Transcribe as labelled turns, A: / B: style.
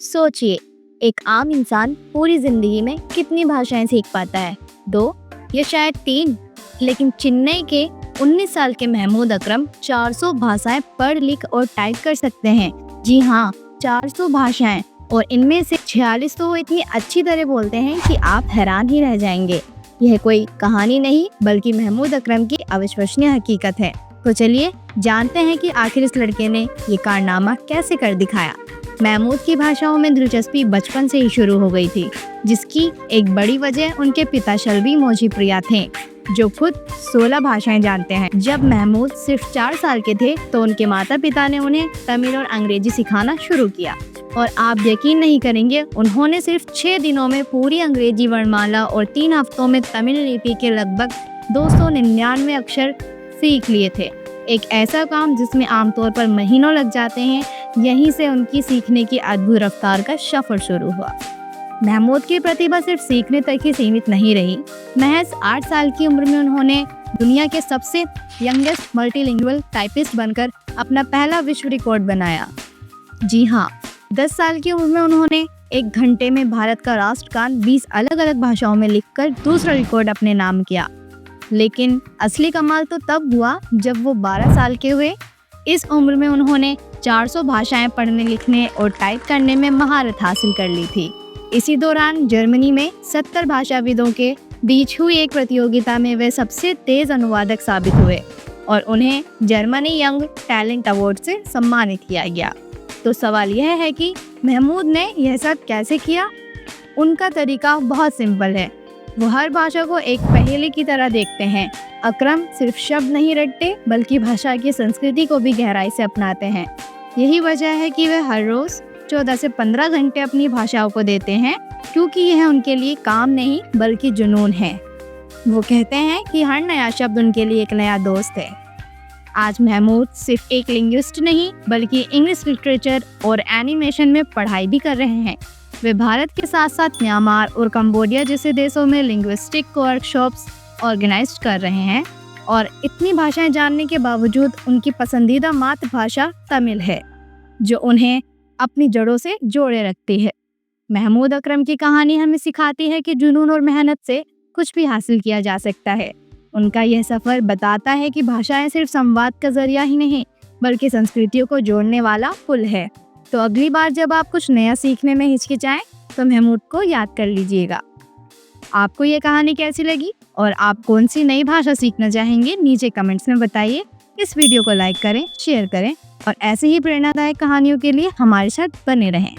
A: सोचिए, एक आम इंसान पूरी जिंदगी में कितनी भाषाएं सीख पाता है? 2 या शायद 3। लेकिन चेन्नई के 19 साल के महमूद अकरम 400 भाषाएं पढ़ लिख और टाइप कर सकते हैं। जी हाँ, 400 भाषाएं, और इनमें से 46 तो वो इतनी अच्छी तरह बोलते हैं कि आप हैरान ही रह जाएंगे। यह कोई कहानी नहीं बल्कि महमूद अकरम की अविश्वसनीय हकीकत है। तो चलिए जानते हैं कि आखिर इस लड़के ने ये कारनामा कैसे कर दिखाया। महमूद की भाषाओं में दिलचस्पी बचपन से ही शुरू हो गई थी, जिसकी एक बड़ी वजह उनके पिता शल्बी मोजीप्रिया थे, जो खुद 16 भाषाएं जानते हैं। जब महमूद सिर्फ 4 साल के थे तो उनके माता पिता ने उन्हें तमिल और अंग्रेजी सिखाना शुरू किया, और आप यकीन नहीं करेंगे, उन्होंने सिर्फ 6 दिनों में पूरी अंग्रेजी वर्णमाला और 3 हफ्तों में तमिल लिपि के लगभग 299 अक्षर सीख लिए थे। एक ऐसा काम जिसमें आमतौर पर महीनों लग जाते हैं। यहीं से उनकी सीखने की अद्भुत रफ्तार का सफर शुरू हुआ। महमूद की प्रतिभा सिर्फ सीखने तक ही सीमित नहीं रही। महज 8 साल की उम्र में उन्होंने दुनिया के सबसे यंगेस्ट मल्टीलिंगुअल टाइपिस्ट बनकर अपना पहला विश्व रिकॉर्ड बनाया। जी हाँ, 10 साल की उम्र में उन्होंने 1 घंटे में भारत का राष्ट्रगान 20 अलग अलग भाषाओं में लिखकर दूसरा रिकॉर्ड अपने नाम किया। लेकिन असली कमाल तो तब हुआ जब वो 12 साल के हुए। इस उम्र में उन्होंने 400 भाषाएं पढ़ने, लिखने और टाइप करने में महारत हासिल कर ली थी। इसी दौरान जर्मनी में 70 भाषाविदों के बीच हुई एक प्रतियोगिता में वे सबसे तेज अनुवादक साबित हुए और उन्हें जर्मनी यंग टैलेंट अवार्ड से सम्मानित किया गया। तो सवाल यह है कि महमूद ने यह सब कैसे किया? उनका तरीका बहुत सिंपल है। वो हर भाषा को एक पहेली की तरह देखते हैं। अकरम सिर्फ शब्द नहीं रटते बल्कि भाषा की संस्कृति को भी गहराई से अपनाते हैं। यही वजह है कि वे हर रोज 14 से 15 घंटे अपनी भाषाओं को देते हैं, क्योंकि यह उनके लिए काम नहीं बल्कि जुनून है। वो कहते हैं कि हर नया शब्द उनके लिए एक नया दोस्त है। आज महमूद सिर्फ एक लिंग्विस्ट नहीं बल्कि इंग्लिश लिटरेचर और एनिमेशन में पढ़ाई भी कर रहे हैं। वे भारत के साथ साथ म्यांमार और कंबोडिया जैसे देशों में लिंग्विस्टिक वर्कशॉप्स ऑर्गेनाइज कर रहे हैं, और इतनी भाषाएं जानने के बावजूद उनकी पसंदीदा मातृभाषा तमिल है, जो उन्हें अपनी जड़ों से जोड़े रखती है। महमूद अकरम की कहानी हमें सिखाती है कि जुनून और मेहनत से कुछ भी हासिल किया जा सकता है। उनका यह सफ़र बताता है कि भाषाएं सिर्फ संवाद का जरिया ही नहीं बल्कि संस्कृतियों को जोड़ने वाला पुल है। तो अगली बार जब आप कुछ नया सीखने में हिचकिचाएं तो महमूद को याद कर लीजिएगा। आपको ये कहानी कैसी लगी और आप कौन सी नई भाषा सीखना चाहेंगे, नीचे कमेंट्स में बताइए। इस वीडियो को लाइक करें, शेयर करें और ऐसे ही प्रेरणादायक कहानियों के लिए हमारे साथ बने रहें।